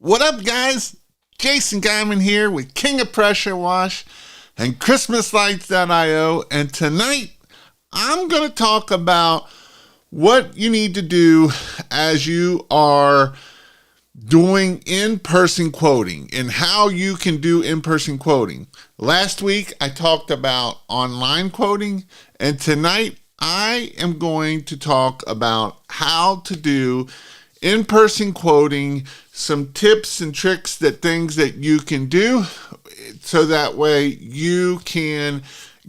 What up, guys? Jason Geiman here with King of Pressure Wash and ChristmasLights.io. And tonight, I'm going to talk about what you need to do as you are doing in-person quoting and how you can do in-person quoting. Last week, I talked about online quoting, and tonight, I am going to talk about how to do in-person quoting, some tips and tricks, things that you can do so that way you can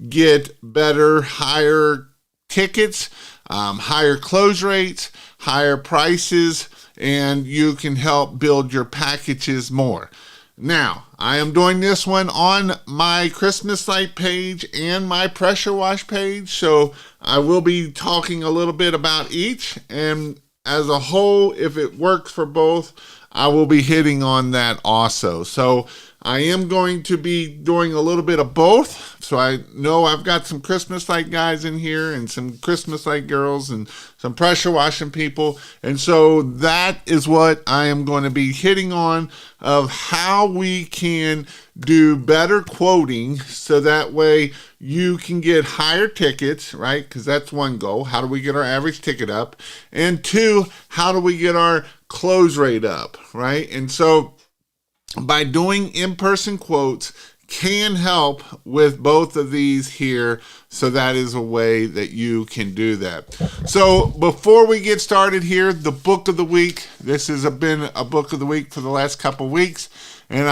get better, higher tickets, higher close rates, higher prices, and you can help build your packages more. Now, I am doing this one on my Christmas light page and my pressure wash page, so I will be talking a little bit about each, and as a whole, if it works for both, I will be hitting on that also. So I am going to be doing a little bit of both. So I know I've got some Christmas light guys in here and some Christmas light girls and some pressure washing people. And so that is what I am going to be hitting on, of how we can do better quoting so that way you can get higher tickets, right? Because that's one goal. How do we get our average ticket up? And two, how do we get our close rate up, right? And so by doing in-person quotes can help with both of these here. So that is a way that you can do that. So before we get started here, the book of the week. This has been a book of the week for the last couple weeks, and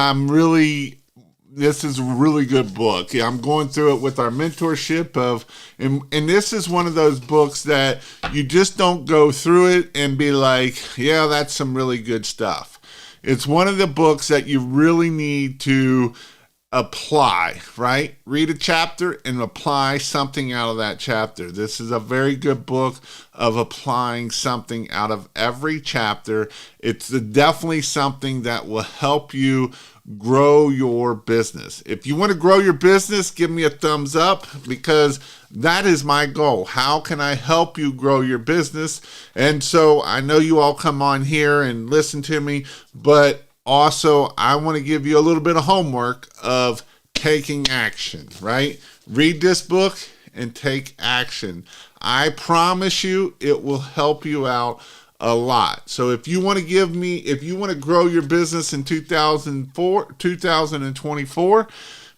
this is a really good book. I'm going through it with our mentorship and this is one of those books that you just don't go through it and be like, yeah, that's some really good stuff. It's one of the books that you really need to apply, right? Read a chapter and apply something out of that chapter. This is a very good book of applying something out of every chapter. It's definitely something that will help you grow your business. If you want to grow your business, give me a thumbs up, because that is my goal. How can I help you grow your business? And so I know you all come on here and listen to me, but also I want to give you a little bit of homework of taking action, right? Read this book and take action. I promise you it will help you out a lot. So if you want to grow your business in 2024,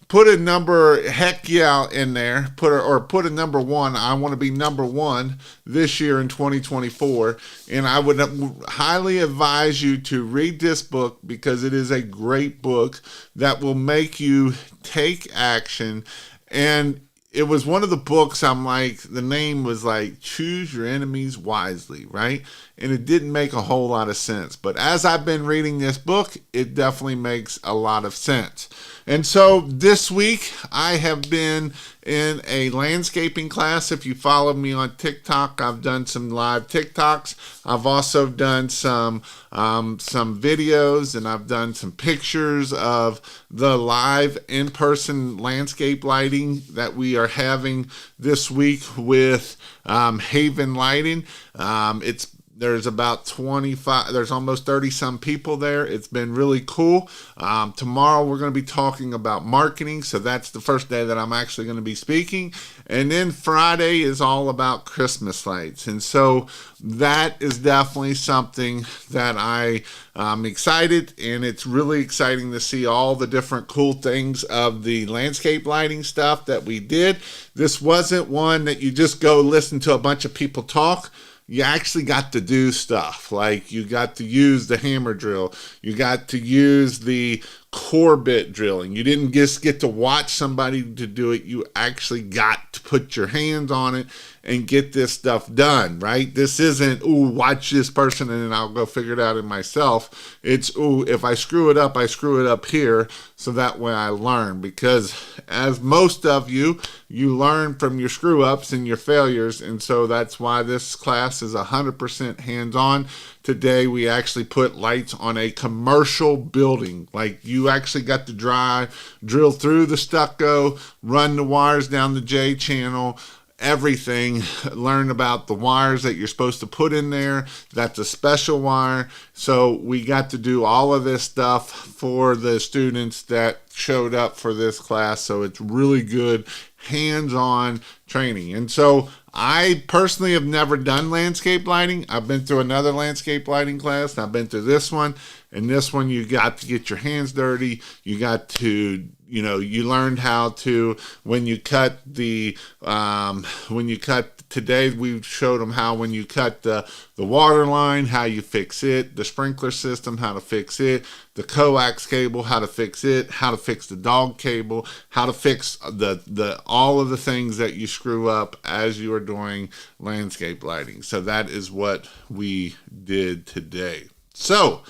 put a number, heck yeah, in there. Put a number one. I want to be number one this year in 2024. And I would highly advise you to read this book, because it is a great book that will make you take action. And it was one of the books the name was like, Choose Your Enemies Wisely, right? And it didn't make a whole lot of sense. But as I've been reading this book, it definitely makes a lot of sense. And so this week, I have been in a landscaping class. If you follow me on TikTok, I've done some live TikToks. I've also done some videos, and I've done some pictures of the live in-person landscape lighting that we are having this week with Haven Lighting. There's about 25, there's almost 30 some people there. It's been really cool. Tomorrow we're going to be talking about marketing. So that's the first day that I'm actually going to be speaking. And then Friday is all about Christmas lights. And so that is definitely something that I'm excited. And it's really exciting to see all the different cool things of the landscape lighting stuff that we did. This wasn't one that you just go listen to a bunch of people talk. You actually got to do stuff. Like, you got to use the hammer drill. You got to use the core bit drilling. You didn't just get to watch somebody to do it. You actually got to put your hands on it and get this stuff done, right? This isn't, ooh, watch this person and then I'll go figure it out in myself. It's, ooh, if I screw it up, I screw it up here, so that way I learn. Because as most of you learn from your screw ups and your failures, and so that's why this class is 100% hands-on. Today we actually put lights on a commercial building. Like, you actually got to drill through the stucco, run the wires down the J channel, everything. Learn about the wires that you're supposed to put in there. That's a special wire. So we got to do all of this stuff for the students that showed up for this class. So it's really good hands-on training. And so I personally have never done landscape lighting. I've been through another landscape lighting class, and I've been through this one. And this one, you got to get your hands dirty. You got to, you learned how to, today we showed them how when you cut the water line, how you fix it, the sprinkler system, how to fix it, the coax cable, how to fix it, how to fix the dog cable, how to fix all of the things that you screw up as you are doing landscape lighting. So that is what we did today. So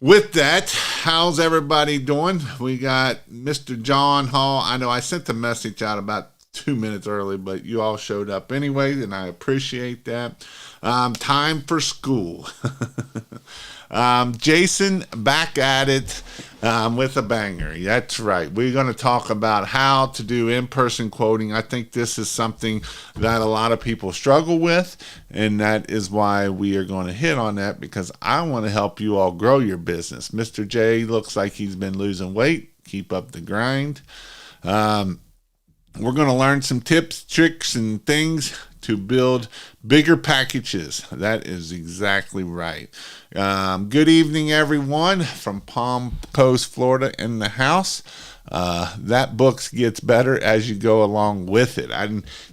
with that, how's everybody doing? We got Mr. John Hall. I know I sent the message out about 2 minutes early, but you all showed up anyway, and I appreciate that. Time for school. Jason, back at it with a banger. That's right. We're going to talk about how to do in-person quoting. I think this is something that a lot of people struggle with, and that is why we are going to hit on that, because I want to help you all grow your business. Mr. J looks like he's been losing weight. Keep up the grind. We're going to learn some tips, tricks, and things to build bigger packages. That is exactly right. Good evening, everyone, from Palm Coast, Florida, in the house. That book gets better as you go along with it.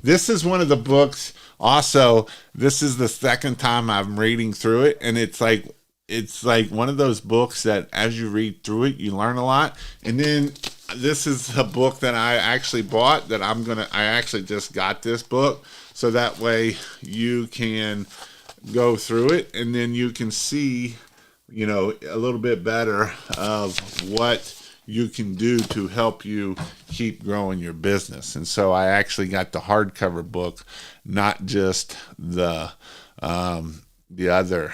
This is one of the books. Also, this is the second time I'm reading through it, and it's like one of those books that as you read through it, you learn a lot. And then this is a book that I actually bought that I actually just got this book. So that way you can go through it, and then you can see, a little bit better of what you can do to help you keep growing your business. And so I actually got the hardcover book, not just the other,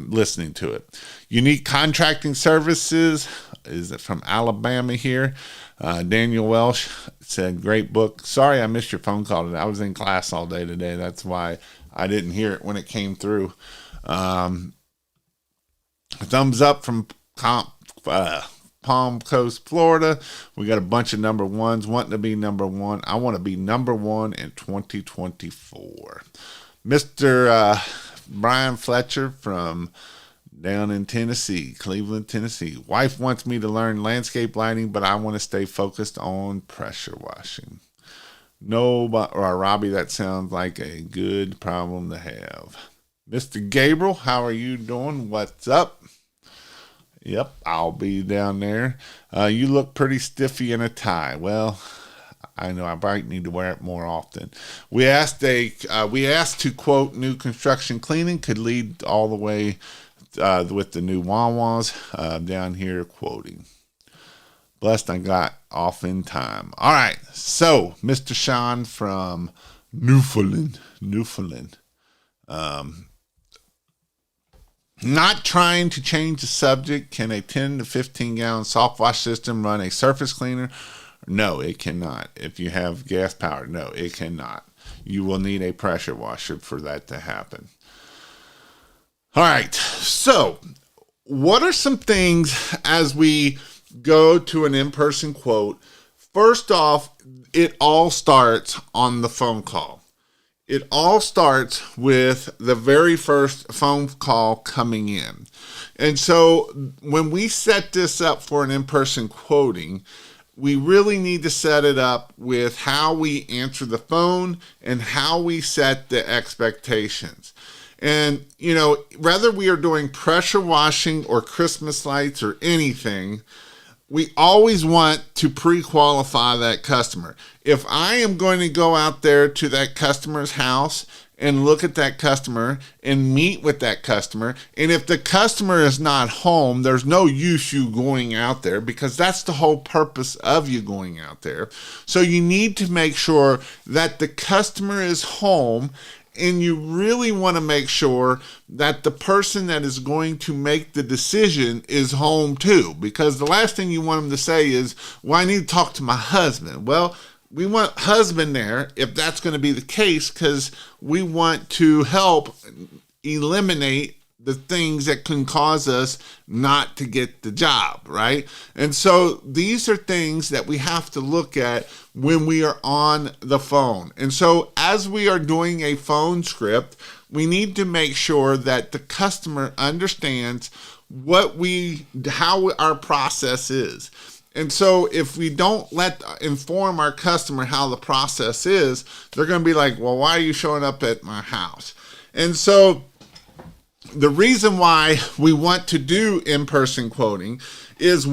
listening to it. Unique Contracting Services is from Alabama here. Daniel Welsh said, great book. Sorry I missed your phone call today. I was in class all day today. That's why I didn't hear it when it came through. Thumbs up from Palm Coast, Florida. We got a bunch of number ones wanting to be number one. I want to be number one in 2024. Mr. Brian Fletcher from down in Tennessee, Cleveland, Tennessee. Wife wants me to learn landscape lighting, but I want to stay focused on pressure washing. No, or Robbie, that sounds like a good problem to have. Mr. Gabriel, how are you doing? What's up? Yep, I'll be down there. You look pretty stiffy in a tie. Well, I know I might need to wear it more often. We asked to quote new construction cleaning could lead all the way with the new Wawas down here quoting. Blessed I got off in time. All right, so Mr. Sean from Newfoundland. Not trying to change the subject. Can a 10 to 15 gallon soft wash system run a surface cleaner? No, it cannot. If you have gas powered, no, it cannot. You will need a pressure washer for that to happen. All right, so what are some things as we go to an in-person quote? First off, it all starts on the phone call. It all starts with the very first phone call coming in. And so when we set this up for an in-person quoting, we really need to set it up with how we answer the phone and how we set the expectations. And, whether we are doing pressure washing or Christmas lights or anything, we always want to pre-qualify that customer. If I am going to go out there to that customer's house and look at that customer and meet with that customer, and if the customer is not home, there's no use you going out there, because that's the whole purpose of you going out there. So you need to make sure that the customer is home, and you really want to make sure that the person that is going to make the decision is home too, because the last thing you want them to say is, well, I need to talk to my husband. Well, want husband there if that's going to be the case, because we want to help eliminate the things that can cause us not to get the job, right? And so these are things that we have to look at when we are on the phone. And so as we are doing a phone script, we need to make sure that the customer understands how our process is. And so if we don't inform our customer how the process is, they're going to be like, well, why are you showing up at my house? And so the reason why we want to do in-person quoting is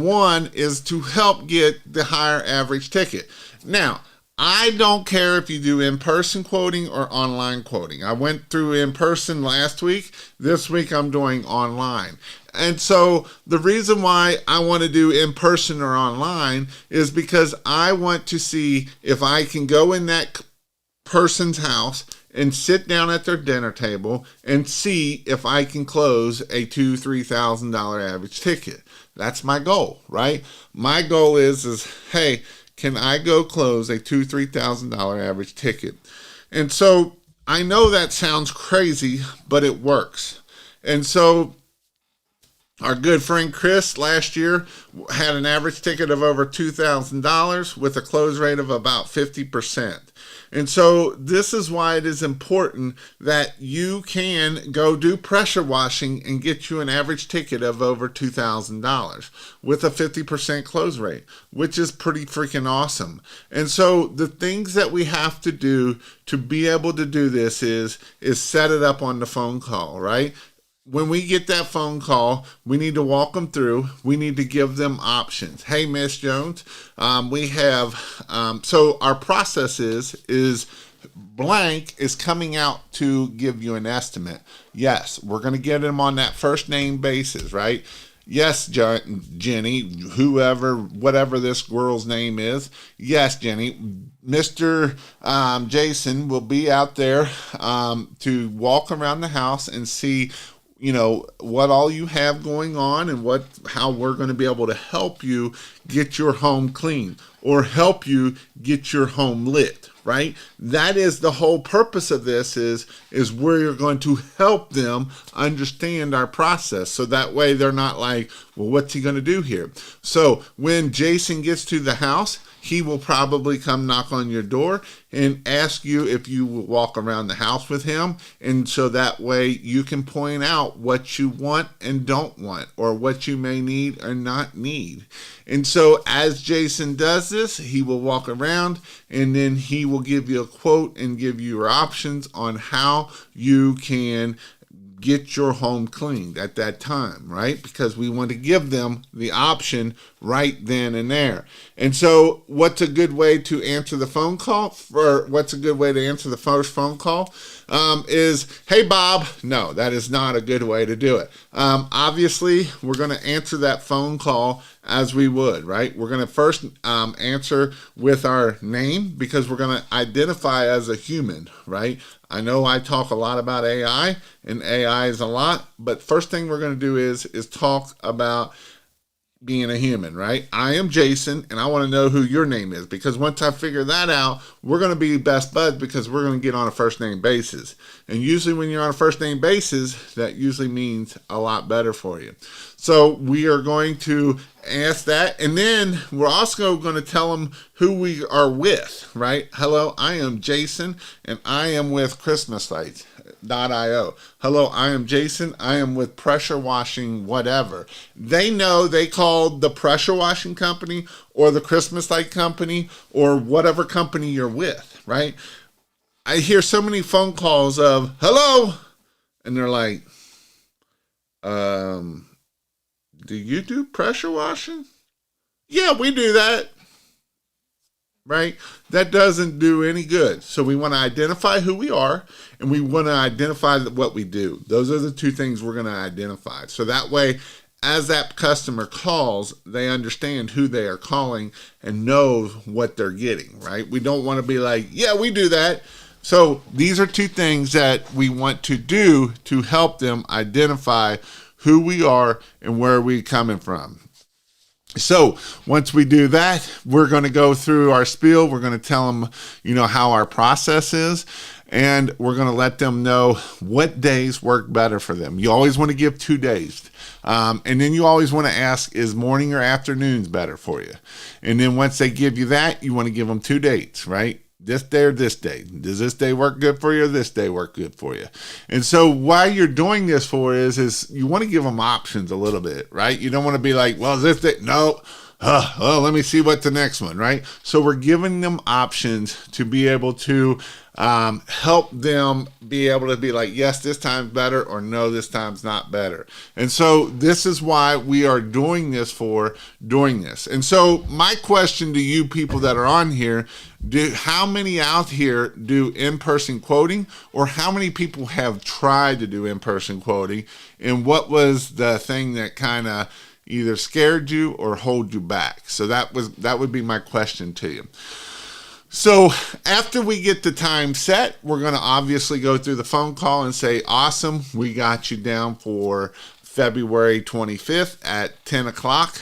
to help get the higher average ticket. Now, I don't care if you do in-person quoting or online quoting. I went through in-person last week. This week I'm doing online. And so the reason why I want to do in-person or online is because I want to see if I can go in that person's house and sit down at their dinner table and see if I can close a $2,000-$3,000 average ticket. That's my goal, right? My goal is hey, can I go close a $2,000-$3,000 average ticket? And so I know that sounds crazy, but it works. And so our good friend Chris last year had an average ticket of over $2,000 with a close rate of about 50%. And so this is why it is important that you can go do pressure washing and get you an average ticket of over $2,000 with a 50% close rate, which is pretty freaking awesome. And so the things that we have to do to be able to do this is set it up on the phone call, right? When we get that phone call, we need to walk them through. We need to give them options. Hey, Miss Jones, we have, so our process is blank is coming out to give you an estimate. Yes, we're going to get them on that first name basis, right? Yes, Jenny, whatever this girl's name is. Yes, Jenny, Mr. Jason will be out there to walk around the house and see what all you have going on and how we're going to be able to help you get your home clean or help you get your home lit, right? That is the whole purpose of this is we're going to help them understand our process. So that way they're not like, well, what's he going to do here? So when Jason gets to the house, he will probably come knock on your door and ask you if you will walk around the house with him. And so that way you can point out what you want and don't want, or what you may need or not need. And so as Jason does this, he will walk around and then he will give you a quote and give you your options on how you can get your home cleaned at that time, right? Because we want to give them the option right then and there. And so what's a good way to answer the phone call? What's a good way to answer the first phone call? Is, hey, Bob. No, that is not a good way to do it. Obviously, we're going to answer that phone call as we would, right? We're going to first answer with our name because we're going to identify as a human, right? I know I talk a lot about AI, and AI is a lot, but first thing we're going to do is talk about being a human, right? I am Jason, and I want to know who your name is, because once I figure that out, we're going to be best buds because we're going to get on a first name basis. And usually when you're on a first name basis, that usually means a lot better for you. So we are going to ask that, and then we're also going to tell them who we are with, right? Hello, I am Jason, and I am with ChristmasLights.io. Hello, I am Jason. I am with Pressure Washing whatever. They know they called the Pressure Washing Company or the Christmas Light Company or whatever company you're with, right? I hear so many phone calls of, hello, and they're like, do you do pressure washing? Yeah, we do that. Right? That doesn't do any good. So we want to identify who we are, and we want to identify what we do. Those are the two things we're going to identify. So that way, as that customer calls, they understand who they are calling and know what they're getting, right? We don't want to be like, yeah, we do that. So these are two things that we want to do to help them identify who we are and where we're coming from. So once we do that, we're going to go through our spiel. We're going to tell them, how our process is. And we're going to let them know what days work better for them. You always want to give 2 days. And then you always want to ask, is morning or afternoons better for you? And then once they give you that, you want to give them 2 dates, right? This day or this day. Does this day work good for you or this day work good for you? And so why you're doing this for is you want to give them options a little bit, right? You don't want to be like, well, this day, no. Let me see what the next one, right? So we're giving them options to be able to help them be able to be like, yes, this time's better, or no, this time's not better. And so this is why we are doing this. And so my question to you people that are on here, how many out here do in-person quoting, or how many people have tried to do in-person quoting, and what was the thing that kind of either scared you or hold you back? So that would be my question to you. So after we get the time set, we're going to obviously go through the phone call and say, awesome, we got you down for February 25th at 10 o'clock.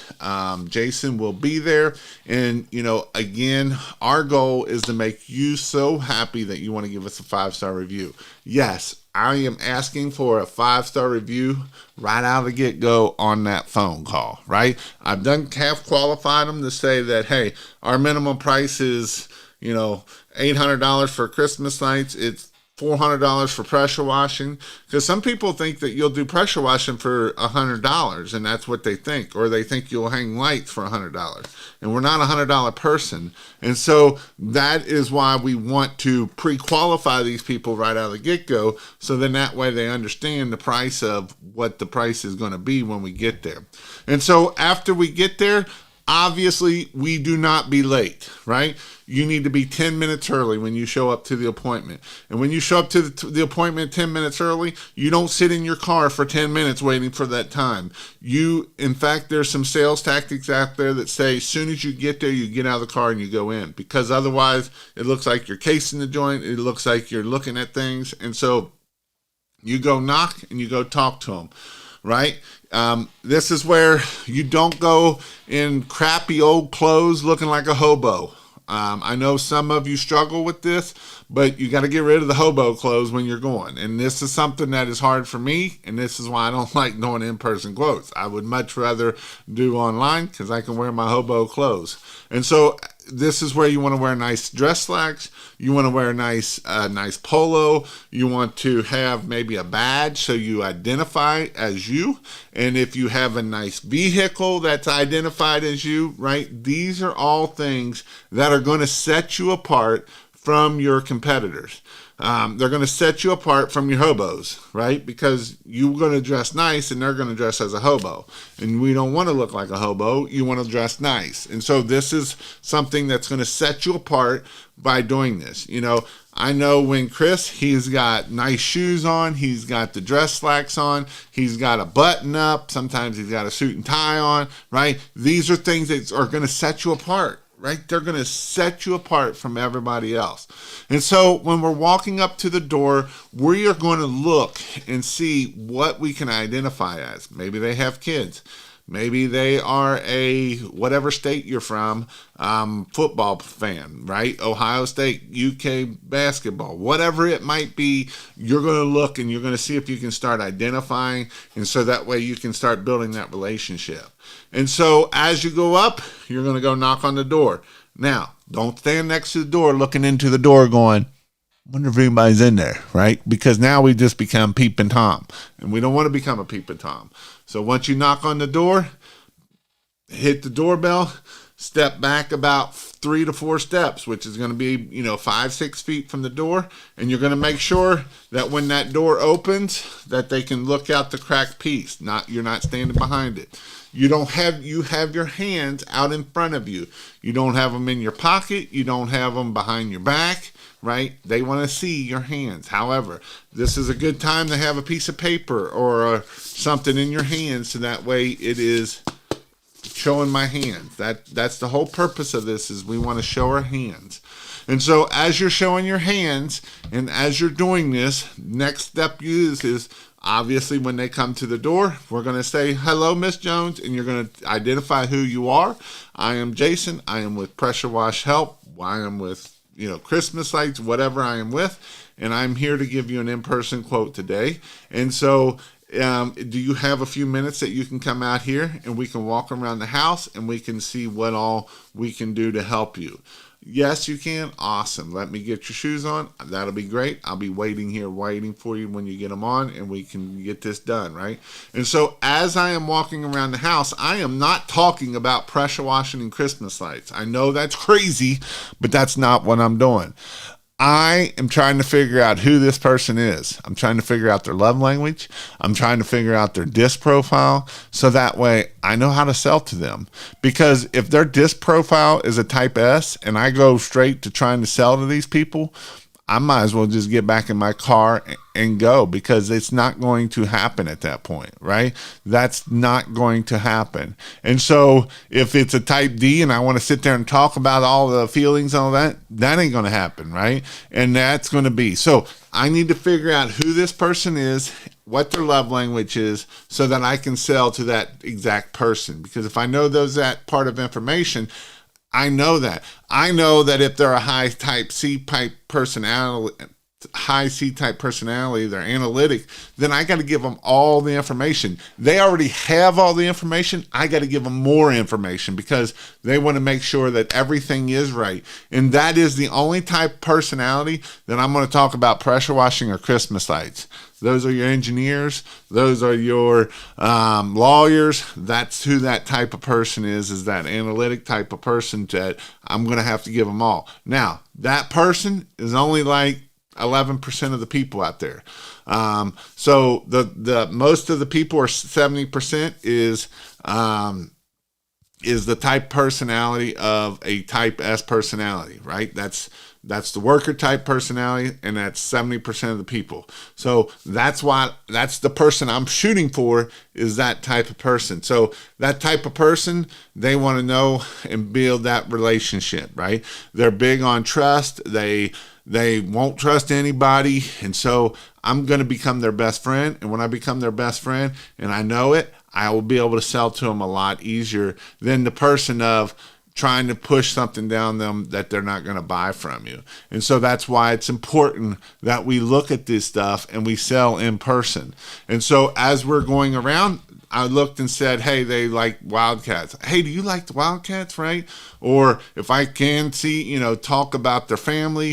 Jason will be there. And, again, our goal is to make you so happy that you want to give us a 5-star review. Yes, I am asking for a 5-star review right out of the get-go on that phone call, right? I've half qualified them to say that, hey, our minimum price is, $800 for Christmas lights. It's $400 for pressure washing, because some people think that you'll do pressure washing for $100, and that's what they think, or they think you'll hang lights for $100, and we're not a $100 person. And so that is why we want to pre-qualify these people right out of the get-go, so then that way they understand the price of what the price is going to be when we get there. And so after we get there, obviously, we do not be late, right? You need to be 10 minutes early when you show up to the appointment. And when you show up to the appointment 10 minutes early, you don't sit in your car for 10 minutes waiting for that time. In fact, there's some sales tactics out there that say as soon as you get there, you get out of the car and you go in, because otherwise it looks like you're casing the joint. It looks like you're looking at things. And so you go knock and you go talk to them. Right? This is where you don't go in crappy old clothes looking like a hobo. I know some of you struggle with this, but you got to get rid of the hobo clothes when you're going. And this is something that is hard for me, and this is why I don't like doing in-person quotes. I would much rather do online because I can wear my hobo clothes. And so this is where you want to wear nice dress slacks. You want to wear a nice polo. You want to have maybe a badge so you identify as you. And if you have a nice vehicle that's identified as you, right? These are all things that are going to set you apart from your competitors. They're going to set you apart from your hobos, right? Because you're going to dress nice and they're going to dress as a hobo. And we don't want to look like a hobo. You want to dress nice. And so this is something that's going to set you apart by doing this. I know when Chris, he's got nice shoes on, he's got the dress slacks on, he's got a button up, sometimes he's got a suit and tie on, right? These are things that are going to set you apart. Right? They're going to set you apart from everybody else. And so when we're walking up to the door, we are going to look and see what we can identify as. Maybe they have kids. Maybe they are a whatever state you're from, football fan, right? Ohio State, UK basketball, whatever it might be, you're going to look and you're going to see if you can start identifying. And so that way you can start building that relationship. And so as you go up, you're going to go knock on the door. Now, don't stand next to the door looking into the door going, I wonder if anybody's in there, right? Because now we just become Peep and Tom, and we don't want to become a Peep and Tom. So once you knock on the door, hit the doorbell, step back about 3 to 4 steps, which is going to be, 5-6 feet from the door. And you're going to make sure that when that door opens, that they can look out the cracked piece. You're not standing behind it. You have your hands out in front of you. You don't have them in your pocket. You don't have them behind your back, right? They want to see your hands. However, this is a good time to have a piece of paper or something in your hands, so that way it is showing my hands. That's the whole purpose of this, is we want to show our hands. And so as you're showing your hands and as you're doing this, next step is obviously when they come to the door, we're going to say, hello, Miss Jones, and you're going to identify who you are. I am Jason. I am with Pressure Wash Help. I am with, Christmas lights, whatever I am with, and I'm here to give you an in-person quote today. And so do you have a few minutes that you can come out here and we can walk around the house and we can see what all we can do to help you? Yes, you can. Awesome. Let me get your shoes on. That'll be great. I'll be waiting for you when you get them on, and we can get this done, right? And so as I am walking around the house, I am not talking about pressure washing and Christmas lights. I know that's crazy, but that's not what I'm doing. I am trying to figure out who this person is. I'm trying to figure out their love language. I'm trying to figure out their disc profile so that way I know how to sell to them. Because if their disc profile is a type S and I go straight to trying to sell to these people, I might as well just get back in my car and go, because it's not going to happen at that point, right? That's not going to happen. And so if it's a type D and I want to sit there and talk about all the feelings and all that, that ain't going to happen, right? And that's going to be. So I need to figure out who this person is, what their love language is, so that I can sell to that exact person. Because if I know that part of information, I know that. I know that if they're a high C-type personality, they're analytic, then I got to give them all the information. They already have all the information. I got to give them more information because they want to make sure that everything is right. And that is the only type of personality that I'm going to talk about pressure washing or Christmas lights. Those are your engineers. Those are your lawyers. That's who that type of person is that analytic type of person that I'm going to have to give them all. Now, that person is only like 11% of the people out there. So the most of the people, or 70%, is the type personality of a type S personality, right? That's the worker type personality, and that's 70% of the people. So that's the person I'm shooting for, is that type of person. So that type of person, they want to know and build that relationship, right? They're big on trust. They won't trust anybody. And so I'm going to become their best friend. And when I become their best friend and I know it, I will be able to sell to them a lot easier than the person of trying to push something down them that they're not going to buy from you. And so that's why it's important that we look at this stuff and we sell in person. And so as we're going around, I looked and said, hey, they like Wildcats. Hey, do you like the Wildcats, right? Or if I can see, talk about their family,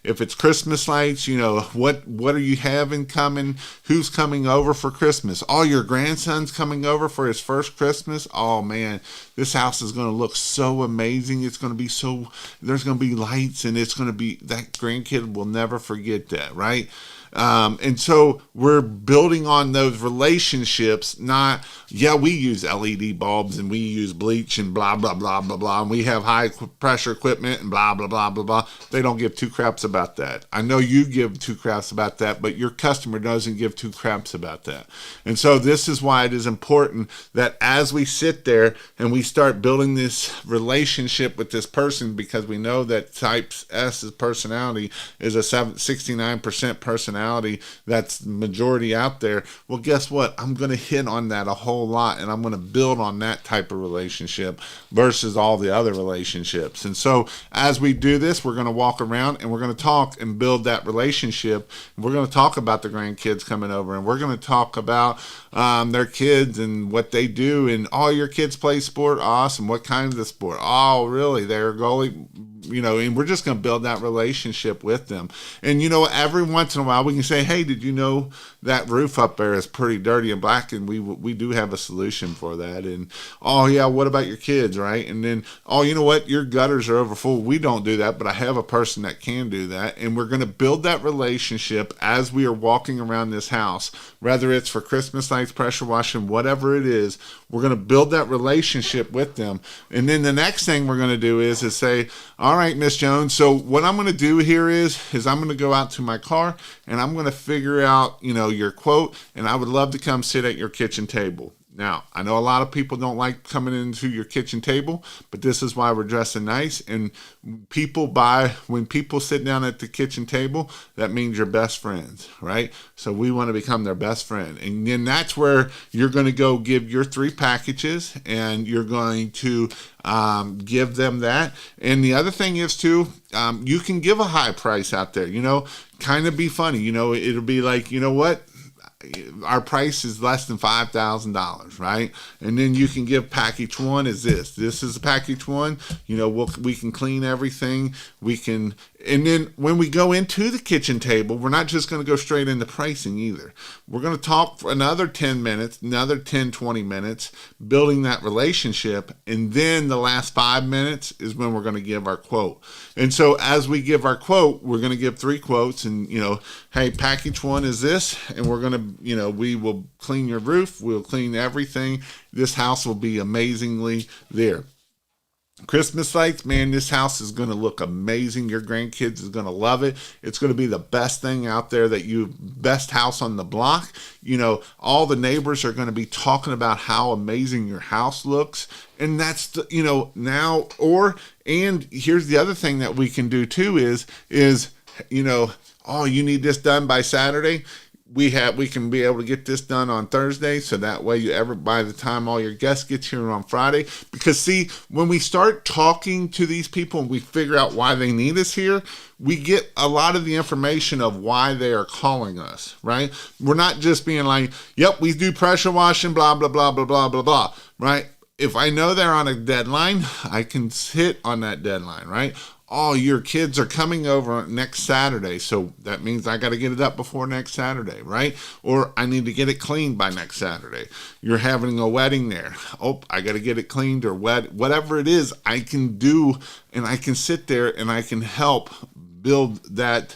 if it's Christmas lights, what are you having coming? Who's coming over for Christmas? Oh, your grandson's coming over for his first Christmas? Oh, man, this house is going to look so amazing. It's going to be there's going to be lights, and it's going to be, that grandkid will never forget that, right? And so we're building on those relationships, we use LED bulbs and we use bleach and blah, blah, blah, blah, blah. And we have high pressure equipment and blah, blah, blah, blah, blah. They don't give two craps about that. I know you give two craps about that, but your customer doesn't give two craps about that. And so this is why it is important that as we sit there and we start building this relationship with this person, because we know that type S's personality is a 69% personality. That's majority out there. Well, guess what? I'm going to hit on that a whole lot, and I'm going to build on that type of relationship versus all the other relationships. And so as we do this, we're going to walk around and we're going to talk and build that relationship. We're going to talk about the grandkids coming over, and we're going to talk about their kids and what they do. And all your kids play sport. Awesome. What kind of the sport? Oh, really? They're a goalie. And we're just going to build that relationship with them. And, every once in a while we can say, hey, did you know that roof up there is pretty dirty and black? And we do have a solution for that. And, oh, yeah, what about your kids, right? And then, oh, you know what? Your gutters are over full. We don't do that, but I have a person that can do that. And we're going to build that relationship as we are walking around this house, whether it's for Christmas lights, pressure washing, whatever it is. We're going to build that relationship with them. And then the next thing we're going to do is say, all right, Miss Jones, so what I'm going to do here is I'm going to go out to my car and I'm going to figure out, your quote, and I would love to come sit at your kitchen table. Now, I know a lot of people don't like coming into your kitchen table, but this is why we're dressing nice. And when people sit down at the kitchen table, that means you're best friends, right? So we want to become their best friend. And then that's where you're going to go give your 3 packages, and you're going to give them that. And the other thing is too, you can give a high price out there, kind of be funny. It'll be like, you know what? Our price is less than $5,000, right? And then you can give package 1 is this. This is package 1. We can clean everything. And then when we go into the kitchen table, we're not just going to go straight into pricing either. We're going to talk for another 10 minutes, another 10, 20 minutes, building that relationship. And then the last 5 minutes is when we're going to give our quote. And so as we give our quote, we're going to give 3 quotes and, hey, package 1 is this. And we're going to, we will clean your roof. We'll clean everything. This house will be amazingly there. Christmas lights, man, this house is going to look amazing. Your grandkids is going to love it. It's going to be the best thing out there best house on the block. All the neighbors are going to be talking about how amazing your house looks. And that's, and here's the other thing that we can do too is, oh, you need this done by Saturday. We can be able to get this done on Thursday, so that way by the time all your guests get here on Friday. Because see, when we start talking to these people and we figure out why they need us here, we get a lot of the information of why they are calling us, right? We're not just being like, yep, we do pressure washing, blah, blah, blah, blah, blah, blah, blah, right? If I know they're on a deadline, I can hit on that deadline, right? Oh, your kids are coming over next Saturday, so that means I got to get it up before next Saturday, right? Or I need to get it cleaned by next Saturday. You're having a wedding there. Oh, I got to get it cleaned or whatever it is I can do, and I can sit there and I can help build that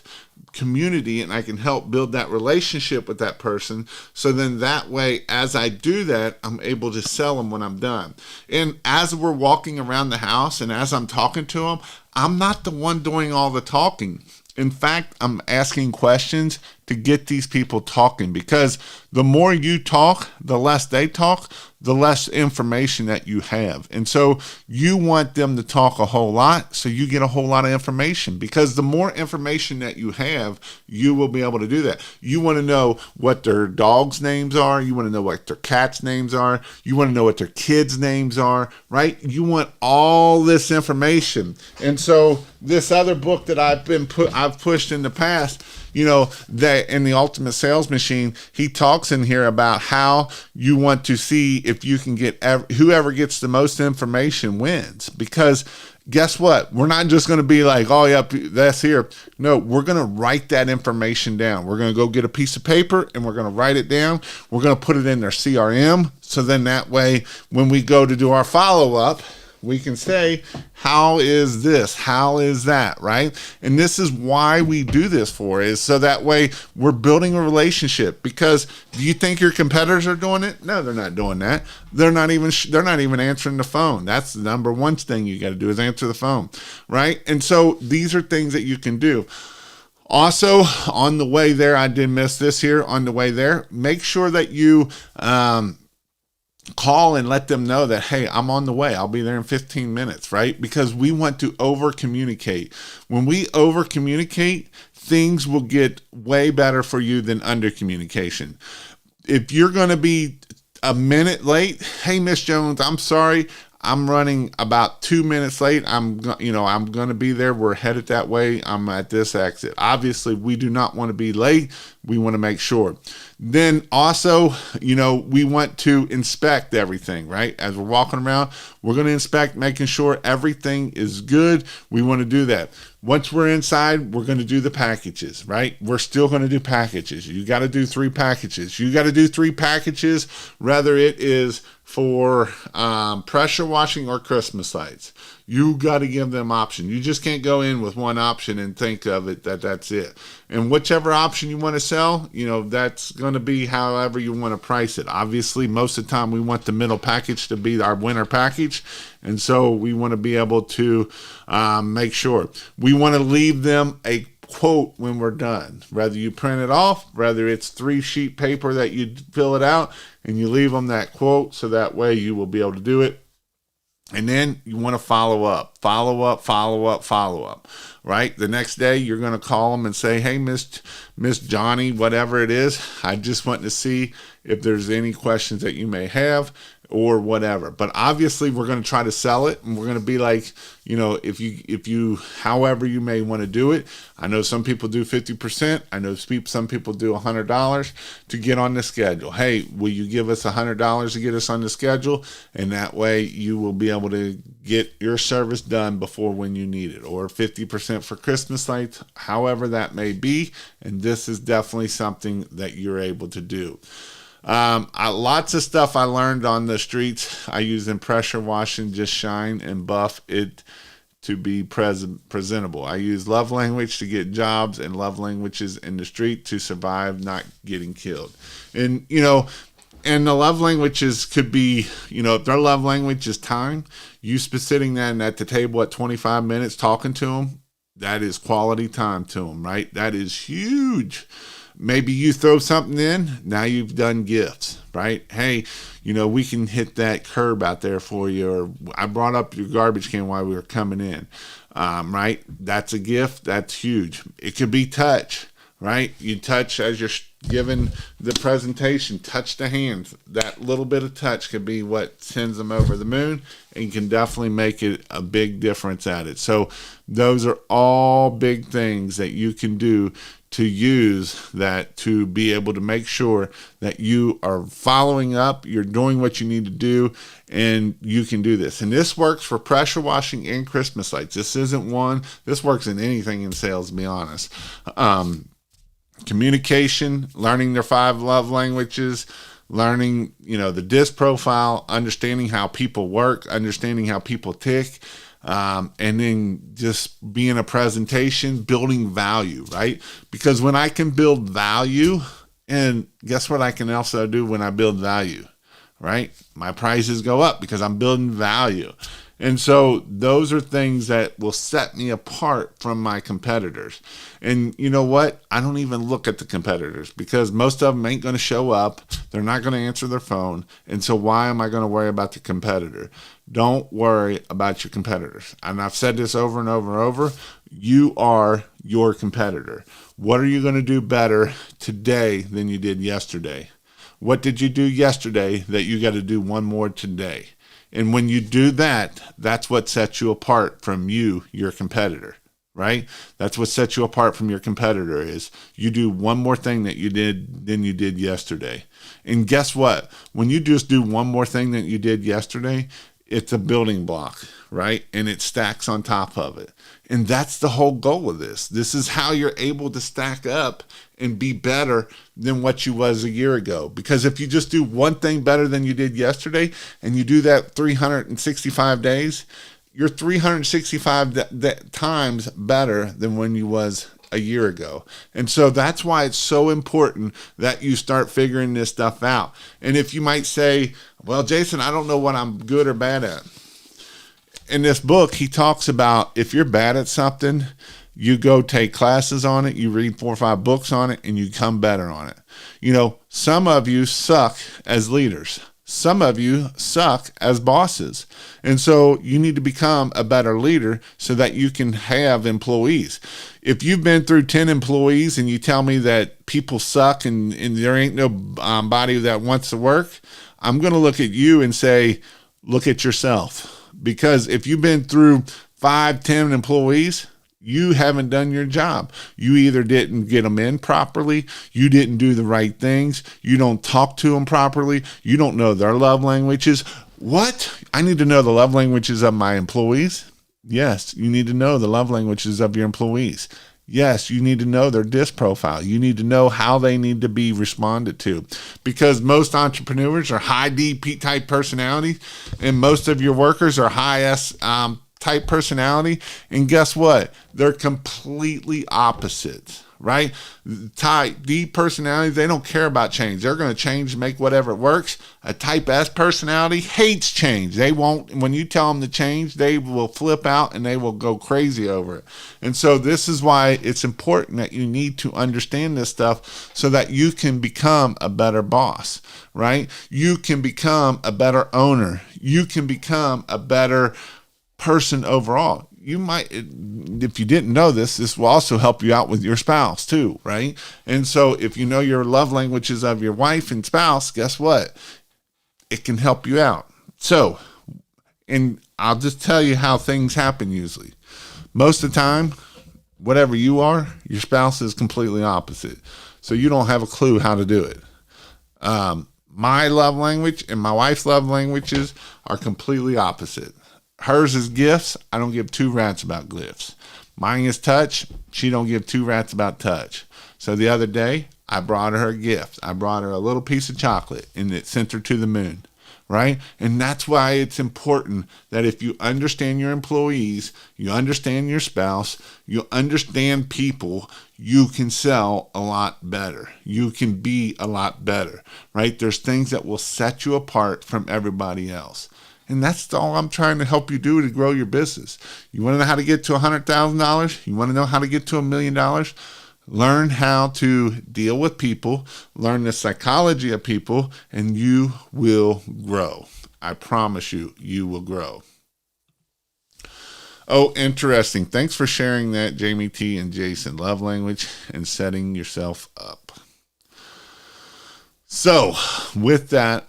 community, and I can help build that relationship with that person. So then that way, as I do that, I'm able to sell them when I'm done. And as we're walking around the house and as I'm talking to them, I'm not the one doing all the talking. In fact, I'm asking questions to get these people talking, because the more you talk, the less they talk, the less information that you have. And so you want them to talk a whole lot so you get a whole lot of information, because the more information that you have, you will be able to do that. You want to know what their dogs' names are. You want to know what their cats' names are. You want to know what their kids' names are, right? You want all this information. And so this other book that I've pushed in the past, that in the Ultimate Sales Machine, he talks in here about how you want to see if you can get whoever gets the most information wins. Because guess what? We're not just going to be like, oh, yep, that's here. No, we're going to write that information down. We're going to go get a piece of paper and we're going to write it down. We're going to put it in their CRM. So then that way, when we go to do our follow-up, we can say, how is this? How is that? Right? And this is why we do this is so that way we're building a relationship. Because do you think your competitors are doing it? No, they're not doing that. They're not even answering the phone. That's the number one thing you got to do is answer the phone. Right? And so these are things that you can do. Also, on the way there, I did miss this here. On the way there, make sure that you, call and let them know that, hey, I'm on the way. I'll be there in 15 minutes, right? Because we want to over communicate. When we over communicate, things will get way better for you than under communication. If you're going to be a minute late, hey, Miss Jones, I'm sorry. I'm running about 2 minutes late. I'm going to be there. We're headed that way. I'm at this exit. Obviously, we do not want to be late. We want to make sure. Then also, we want to inspect everything, right? As we're walking around, we're going to inspect, making sure everything is good. We want to do that. Once we're inside, we're going to do the packages, right? We're still going to do packages. You got to do 3 packages. You got to do 3 packages, whether it is for pressure washing or Christmas lights. You got to give them option. You just can't go in with one option and think of it that's it. And whichever option you want to sell, that's going to be however you want to price it. Obviously, most of the time we want the middle package to be our winner package. And so we want to be able to make sure. We want to leave them a quote when we're done. Whether you print it off, whether it's 3-sheet paper that you fill it out and you leave them that quote, so that way you will be able to do it. And then you want to follow up, right? The next day you're going to call them and say, hey, Miss Johnny, whatever it is, I just want to see if there's any questions that you may have or whatever. But obviously we're going to try to sell it, and we're going to be like, if you, however you may want to do it. I know some people do 50%. I know some people do $100 to get on the schedule. Hey, will you give us $100 to get us on the schedule? And that way you will be able to get your service done before when you need it, or 50% for Christmas lights, however that may be. And this is definitely something that you're able to do. Lots of stuff I learned on the streets. I use in pressure washing, just shine and buff it to be presentable. I use love language to get jobs, and love languages in the street to survive not getting killed. And, and the love languages could be, if their love language is time, you sitting there at the table at 25 minutes talking to them, that is quality time to them, right? That is huge. Maybe you throw something in, now you've done gifts, right? Hey, we can hit that curb out there for you, or I brought up your garbage can while we were coming in, right? That's a gift. That's huge. It could be touch, right? You touch as you're giving the presentation, touch the hands. That little bit of touch could be what sends them over the moon, and can definitely make it a big difference at it. So those are all big things that you can do to use that, to be able to make sure that you are following up, you're doing what you need to do, and you can do this. And this works for pressure washing and Christmas lights. This works in anything in sales, to be honest. Communication, learning their 5 love languages, learning, the DISC profile, understanding how people work, understanding how people tick, and then just being a presentation, building value, right? Because when I can build value, and guess what I can also do when I build value, right? My prices go up because I'm building value. And so those are things that will set me apart from my competitors. And you know what? I don't even look at the competitors, because most of them ain't going to show up. They're not going to answer their phone. And so why am I going to worry about the competitor? Don't worry about your competitors. And I've said this over and over and over. You are your competitor. What are you going to do better today than you did yesterday? What did you do yesterday that you got to do one more today? And when you do that, that's what sets you apart from your competitor, right? That's what sets you apart from your competitor, is you do one more thing that you did than you did yesterday. And guess what? When you just do one more thing that you did yesterday, it's a building block, right? And it stacks on top of it. And that's the whole goal of this. This is how you're able to stack up and be better than what you was a year ago. Because if you just do one thing better than you did yesterday, and you do that 365 days, you're 365 times better than when you was a year ago. And so that's why it's so important that you start figuring this stuff out. And if you might say, well, Jason, I don't know what I'm good or bad at. In this book, he talks about, if you're bad at something, you go take classes on it, you read 4 or 5 books on it, and you come better on it. Some of you suck as leaders. Some of you suck as bosses. And so you need to become a better leader so that you can have employees. If you've been through 10 employees and you tell me that people suck and there ain't nobody that wants to work, I'm going to look at you and say, look at yourself. Because if you've been through 5, 10 employees, you haven't done your job. You either didn't get them in properly, you didn't do the right things, you don't talk to them properly, you don't know their love languages. What? I need to know the love languages of my employees? Yes, you need to know the love languages of your employees. Yes, you need to know their DISC profile. You need to know how they need to be responded to, because most entrepreneurs are high D type personality, and most of your workers are high S type personality. And guess what? They're completely opposites, right? Type D personalities, they don't care about change. They're going to change, make whatever works. A type S personality hates change. They won't, when you tell them to change, they will flip out and they will go crazy over it. And so this is why it's important that you need to understand this stuff so that you can become a better boss, right? You can become a better owner. You can become a better person overall. You might, if you didn't know this will also help you out with your spouse too, right? And so if you know your love languages of your wife and spouse, guess what? It can help you out. So, and I'll just tell you how things happen usually. Most of the time, whatever you are, your spouse is completely opposite. So you don't have a clue how to do it. My love language and my wife's love languages are completely opposite. Hers is gifts. I don't give two rats about gifts. Mine is touch. She don't give two rats about touch. So the other day, I brought her a gift. I brought her a little piece of chocolate, and it sent her to the moon, right? And that's why it's important that if you understand your employees, you understand your spouse, you understand people, you can sell a lot better. You can be a lot better, right? There's things that will set you apart from everybody else. And that's all I'm trying to help you do to grow your business. You want to know how to get to $100,000? You want to know how to get to $1 million? Learn how to deal with people, learn the psychology of people, and you will grow. I promise you, you will grow. Oh, interesting. Thanks for sharing that, Jamie T and Jason. Love language and setting yourself up. So, with that,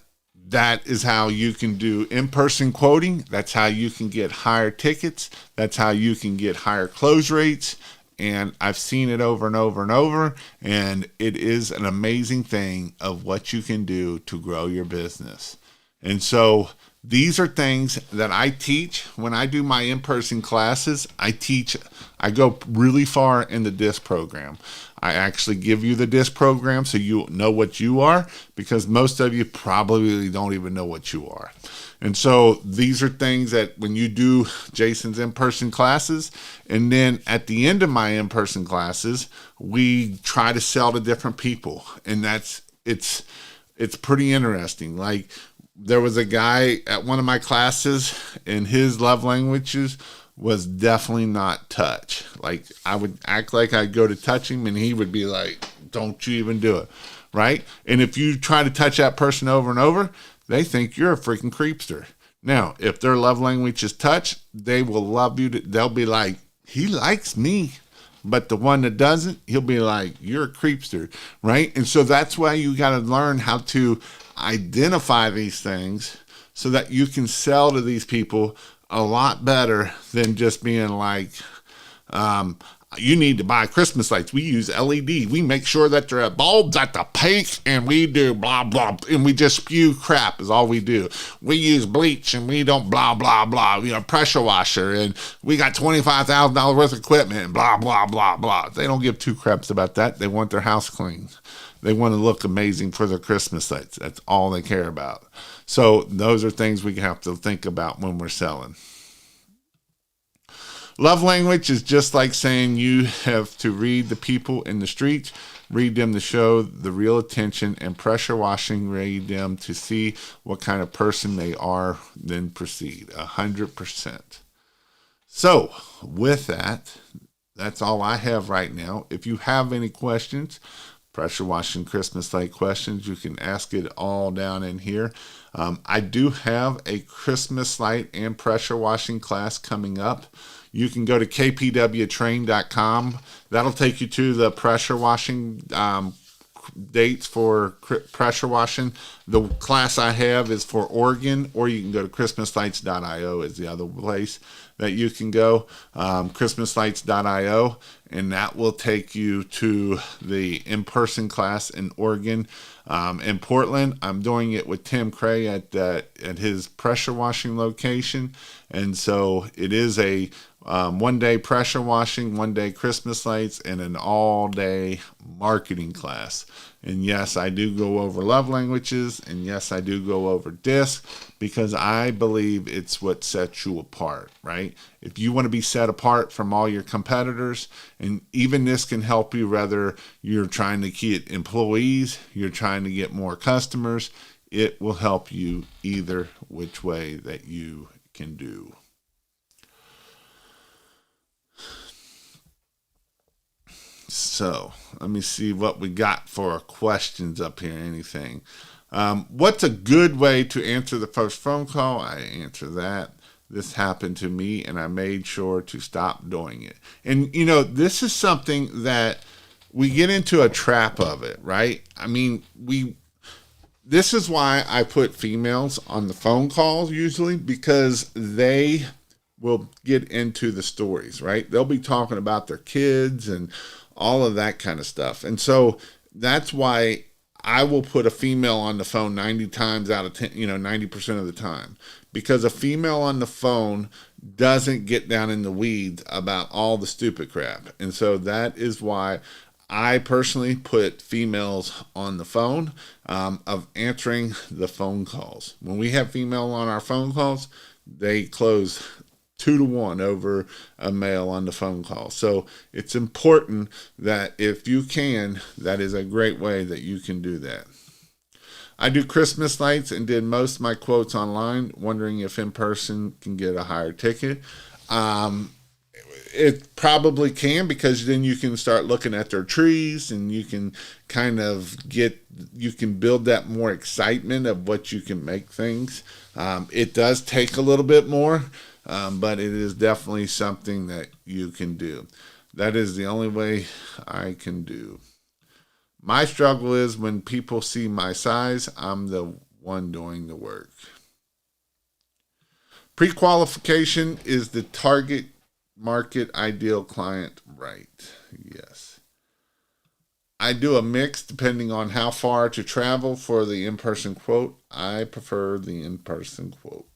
that is how you can do in-person quoting. That's how you can get higher tickets. That's how you can get higher close rates. And I've seen it over and over and over. And it is an amazing thing of what you can do to grow your business. And so these are things that I teach when I do my in-person classes. I go really far in the DISC program. I actually give you the DISC program so you know what you are, because most of you probably don't even know what you are. And so these are things that when you do Jason's in-person classes, and then at the end of my in-person classes, we try to sell to different people. And it's pretty interesting. Like, there was a guy at one of my classes, and his love languages was definitely not touch. Like, I would act like I'd go to touch him, and he would be like, don't you even do it, right? And if you try to touch that person over and over, they think you're a freaking creepster. Now, if their love language is touch, they will love you. They'll be like, he likes me. But the one that doesn't, he'll be like, you're a creepster, right? And so that's why you got to learn how to identify these things so that you can sell to these people a lot better than just being like, you need to buy Christmas lights. We use LED. We make sure that there are bulbs at the peak, and we do blah, blah, and we just spew crap is all we do. We use bleach, and we don't blah, blah, blah. We have pressure washer, and we got $25,000 worth of equipment, and blah, blah, blah, blah. They don't give two craps about that. They want their house clean. They want to look amazing for their Christmas lights. That's all they care about. So those are things we have to think about when we're selling. Love language is just like saying you have to read the people in the streets, read them to show the real attention, and pressure washing, read them to see what kind of person they are, then proceed 100%. So with that, that's all I have right now. If you have any questions, pressure washing Christmas light questions, you can ask it all down in here. I do have a Christmas light and pressure washing class coming up. You can go to kpwtrain.com. That'll take you to the pressure washing dates for pressure washing. The class I have is for Oregon, or you can go to christmaslights.io is the other place that you can go, christmaslights.io, and that will take you to the in-person class in Oregon. In Portland, I'm doing it with Tim Cray at his pressure washing location, and so it is a one-day pressure washing, one-day Christmas lights, and an all-day marketing class. And yes, I do go over love languages, and yes, I do go over DISC, because I believe it's what sets you apart, right? If you want to be set apart from all your competitors, and even this can help you whether you're trying to get employees, you're trying to get more customers, it will help you either which way that you can do. So let me see what we got for questions up here. Anything? What's a good way to answer the first phone call? I answer that. This happened to me, and I made sure to stop doing it. And, this is something that we get into a trap of it, right? I mean, this is why I put females on the phone calls usually, because they will get into the stories, right? They'll be talking about their kids and all of that kind of stuff. And so that's why I will put a female on the phone 90 times out of 10, 90% of the time, because a female on the phone doesn't get down in the weeds about all the stupid crap. And so that is why I personally put females on the phone of answering the phone calls. When we have female on our phone calls, they close 2-to-1 over a male on the phone call. So it's important that if you can, that is a great way that you can do that. I do Christmas lights and did most of my quotes online, wondering if in person can get a higher ticket. It probably can, because then you can start looking at their trees and you can you can build that more excitement of what you can make things. It does take a little bit more, but it is definitely something that you can do. That is the only way I can do. My struggle is when people see my size, I'm the one doing the work. Pre-qualification is the target market ideal client, right? Yes. I do a mix depending on how far to travel for the in-person quote. I prefer the in-person quote.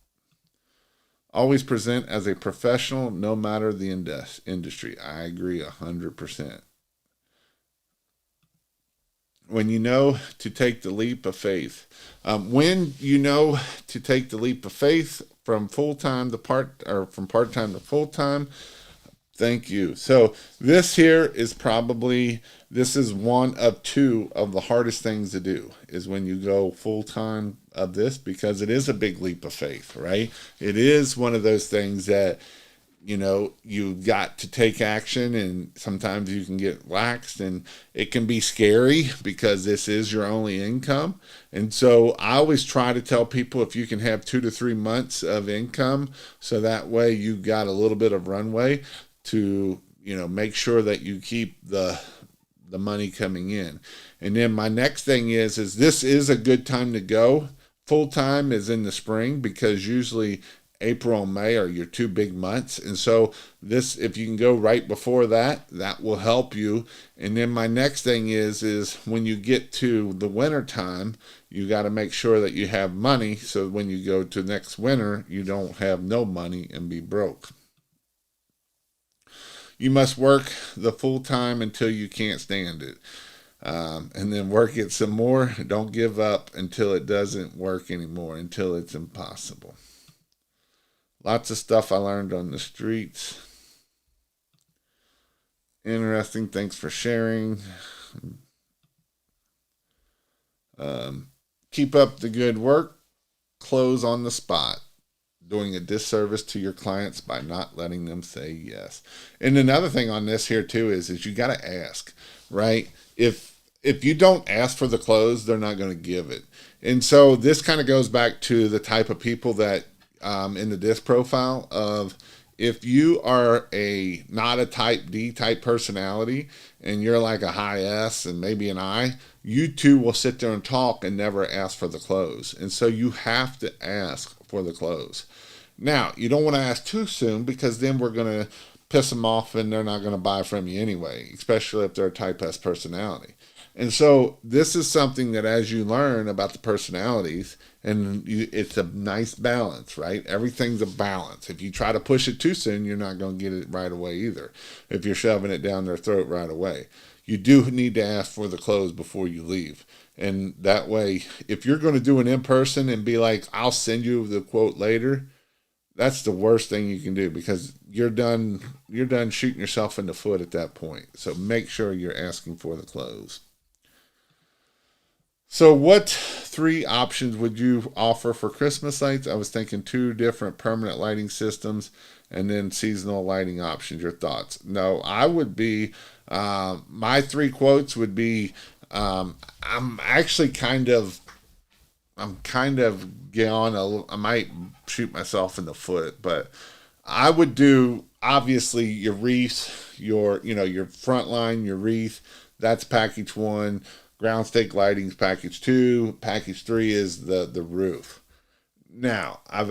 Always present as a professional, no matter the industry. I agree 100%. When you know to take the leap of faith. When you know to take the leap of faith from full-time to from part-time to full-time. Thank you. So this here is this is one of two of the hardest things to do, is when you go full-time of this, because it is a big leap of faith, right? It is one of those things that, you got to take action, and sometimes you can get laxed, and it can be scary because this is your only income. And so I always try to tell people, if you can have 2 to 3 months of income, so that way you got a little bit of runway to, make sure that you keep the money coming in. And then my next thing is this is a good time to go. Full time is in the spring, because usually April and May are your 2 big months. And so if you can go right before that, that will help you. And then my next thing is when you get to the winter time, you got to make sure that you have money, so when you go to next winter, you don't have no money and be broke. You must work the full time until you can't stand it. And then work it some more. Don't give up until it doesn't work anymore, until it's impossible. Lots of stuff I learned on the streets. Interesting. Thanks for sharing. Keep up the good work. Close on the spot. Doing a disservice to your clients by not letting them say yes. And another thing on this here too is you got to ask, right? If you don't ask for the close, they're not going to give it. And so this kind of goes back to the type of people that in the DISC profile of, if you are not a type D type personality, and you're like a high S and maybe an I, you two will sit there and talk and never ask for the close. And so you have to ask for the close. Now, you don't want to ask too soon, because then we're going to piss them off and they're not going to buy from you anyway, especially if they're a type S personality. And so this is something that as you learn about the personalities, it's a nice balance, right? Everything's a balance. If you try to push it too soon, you're not going to get it right away either. If you're shoving it down their throat right away, you do need to ask for the clothes before you leave. And that way, if you're going to do an in-person and be like, I'll send you the quote later, that's the worst thing you can do, because you're done shooting yourself in the foot at that point. So make sure you're asking for the clothes. So what 3 options would you offer for Christmas lights? I was thinking 2 different permanent lighting systems and then seasonal lighting options. Your thoughts? No, I would be, my 3 quotes would be, I'm actually I'm kind of going I might shoot myself in the foot, but I would do, obviously, your wreaths, your front line, your wreath, that's package 1. Ground stake lighting's package 2. Package 3 is the roof. Now, I'm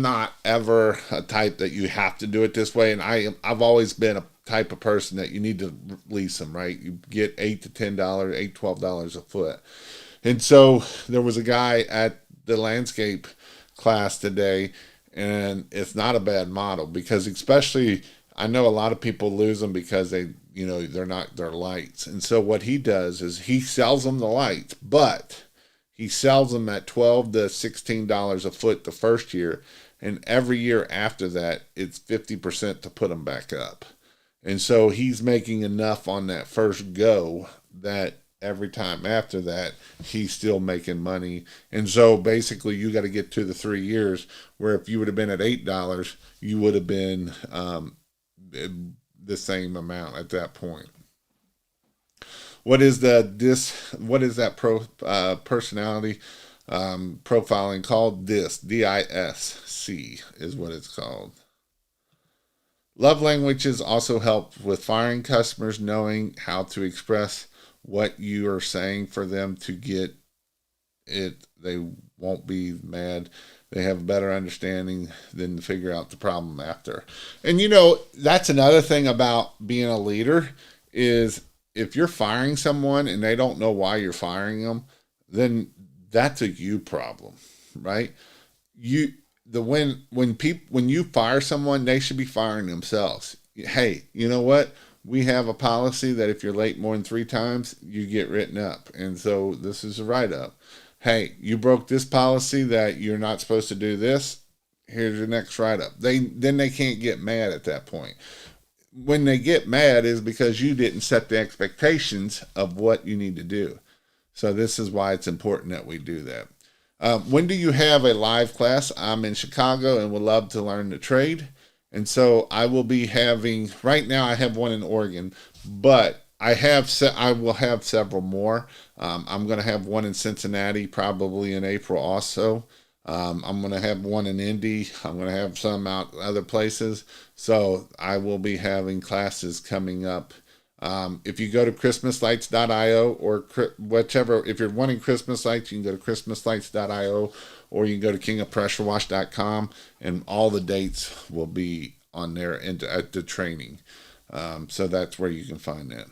not ever a type that you have to do it this way, and I've always been a type of person that you need to lease them, right? You get $8 to $10, $12 a foot. And so there was a guy at the landscape class today, and it's not a bad model, because especially I know a lot of people lose them because they're not their lights. And so what he does is he sells them the lights, but he sells them at $12 to $16 a foot the first year, and every year after that it's 50% to put them back up. And so he's making enough on that first go that every time after that, he's still making money. And so basically you got to get to the 3 years where if you would have been at $8, you would have been the same amount at that point. What is that personality profiling called? DISC is what it's called. Love languages also help with firing customers, knowing how to express what you are saying for them to get it. They won't be mad. They have a better understanding than to figure out the problem after. And that's another thing about being a leader is if you're firing someone and they don't know why you're firing them, then that's a you problem, right? When you fire someone, they should be firing themselves. Hey, you know what? We have a policy that if you're late more than 3 times, you get written up. And so this is a write-up. Hey, you broke this policy that you're not supposed to do this. Here's your next write-up. Then they can't get mad at that point. When they get mad is because you didn't set the expectations of what you need to do. So this is why it's important that we do that. When do you have a live class? I'm in Chicago and would love to learn the trade. And so I will be having, right now I have one in Oregon, but I will have several more. I'm going to have one in Cincinnati probably in April also. I'm going to have one in Indy. I'm going to have some out other places. So I will be having classes coming up. If you go to christmaslights.io or whichever, if you're wanting Christmas lights, you can go to christmaslights.io or you can go to kingofpressurewash.com, and all the dates will be on there at the training. So that's where you can find that.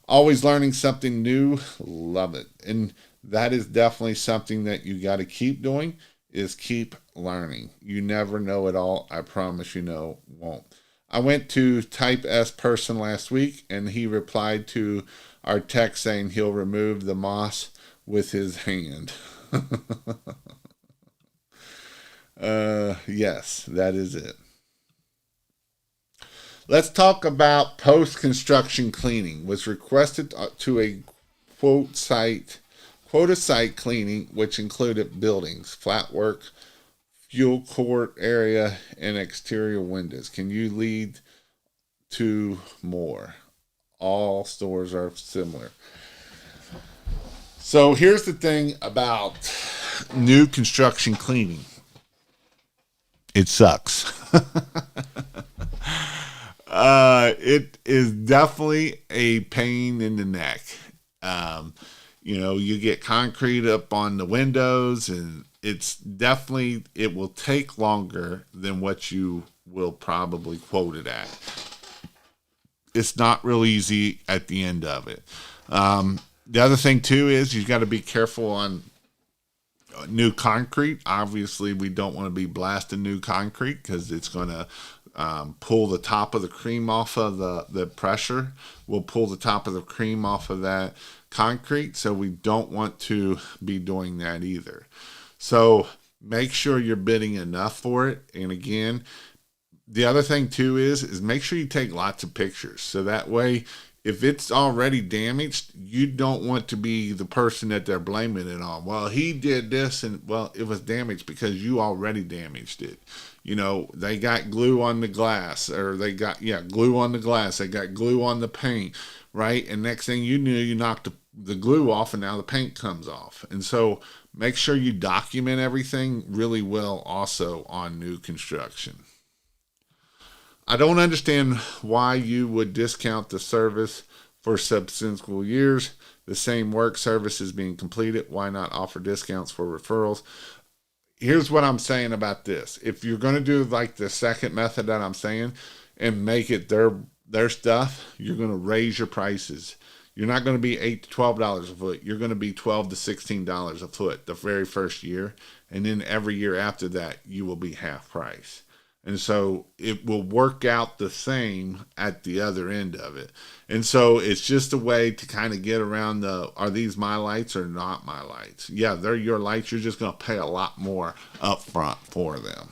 Always learning something new. Love it. And that is definitely something that you got to keep doing, is keep learning. You never know it all. I promise you won't. I went to Type S person last week, and he replied to our text saying he'll remove the moss with his hand. Yes, that is it. Let's talk about post-construction cleaning. Was requested to a quota site cleaning, which included buildings, flat work, fuel court area, and exterior windows. Can you lead to more? All stores are similar. So here's the thing about new construction cleaning. It sucks. It is definitely a pain in the neck. You get concrete up on the windows, and it will take longer than what you will probably quote it at. it's not real easy at the end of it. The other thing too is you've got to be careful on new concrete. Obviously, we don't want to be blasting new concrete because it's going to pull the top of the cream off of the pressure. Will pull the top of the cream off of that concrete. So we don't want to be doing that either. So make sure you're bidding enough for it. And again, the other thing too is make sure you take lots of pictures. So that way, if it's already damaged, you don't want to be the person that they're blaming it on. Well, he did this, and well, it was damaged because you already damaged it. You know, they got glue on the glass, or they got, glue on the glass. They got glue on the paint, right? And next thing you knew, you knocked the glue off, and now the paint comes off. And so make sure you document everything really well also on new construction. I don't understand why you would discount the service for subsequent years. The same work service is being completed. Why not offer discounts for referrals? Here's what I'm saying about this. If you're going to do like the second method that I'm saying and make it their stuff, you're going to raise your prices. You're not going to be $8 to $12 a foot. You're going to be $12 to $16 a foot the very first year. And then every year after that, you will be half price. And so it will work out the same at the other end of it. And so it's just a way to kind of get around are these my lights or not my lights? Yeah, they're your lights. You're just going to pay a lot more up front for them.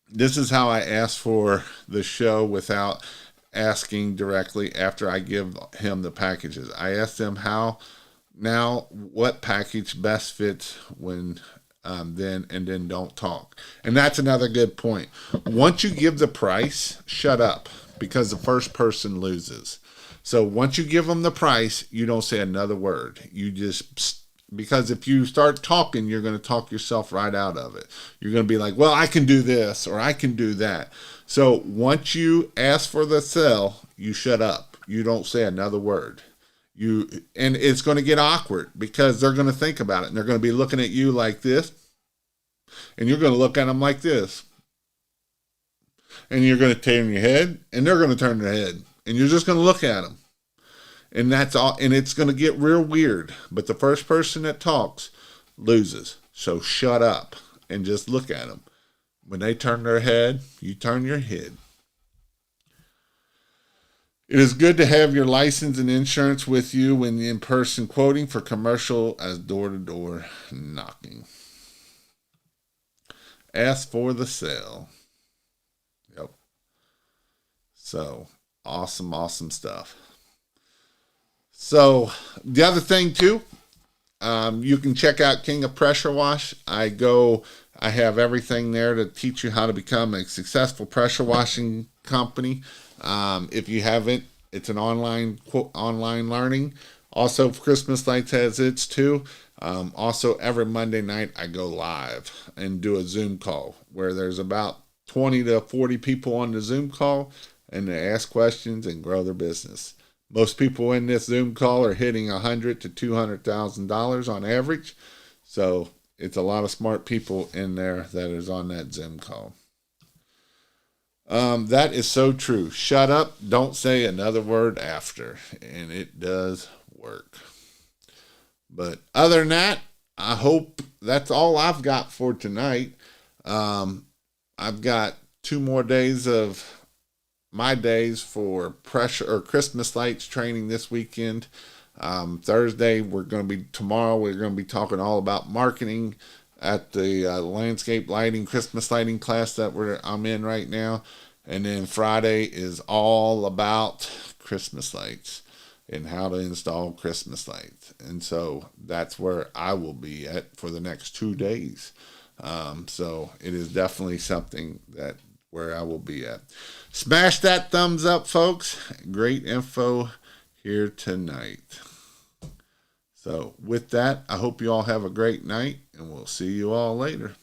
This is how I ask for the show without asking directly after I give him the packages. I ask them what package best fits when then don't talk. And that's another good point. Once you give the price, shut up, because the first person loses. So once you give them the price, you don't say another word. You just, because if you start talking, you're going to talk yourself right out of it. You're going to be like, well, I can do this or I can do that. So once you ask for the sell, you shut up. You don't say another word. And it's going to get awkward because they're going to think about it and they're going to be looking at you like this, and you're going to look at them like this, and you're going to turn your head and they're going to turn their head, and you're just going to look at them, and that's all. And it's going to get real weird, but the first person that talks loses. So shut up and just look at them. When they turn their head, you turn your head. It is good to have your license and insurance with you when in-person quoting for commercial as door-to-door knocking. Ask for the sale. Yep. So, awesome stuff. So, the other thing too, you can check out King of Pressure Wash. I have everything there to teach you how to become a successful pressure washing company. If you haven't, it's an online learning. Also, Christmas Lights has its too. Also, every Monday night I go live and do a Zoom call where there's about 20 to 40 people on the Zoom call, and they ask questions and grow their business. Most people in this Zoom call are hitting $100,000 to $200,000 on average. So it's a lot of smart people in there that is on that Zoom call. That is so true. Shut up. Don't say another word after. And it does work. But other than that, I hope that's all I've got for tonight. I've got 2 more days of my days for pressure or Christmas lights training this weekend. Thursday, tomorrow we're going to be talking all about marketing at the landscape lighting, Christmas lighting class that I'm in right now. And then Friday is all about Christmas lights and how to install Christmas lights. And so that's where I will be at for the next 2 days. So it is definitely something where I will be at. Smash that thumbs up, folks. Great info here tonight. So with that, I hope you all have a great night, and we'll see you all later.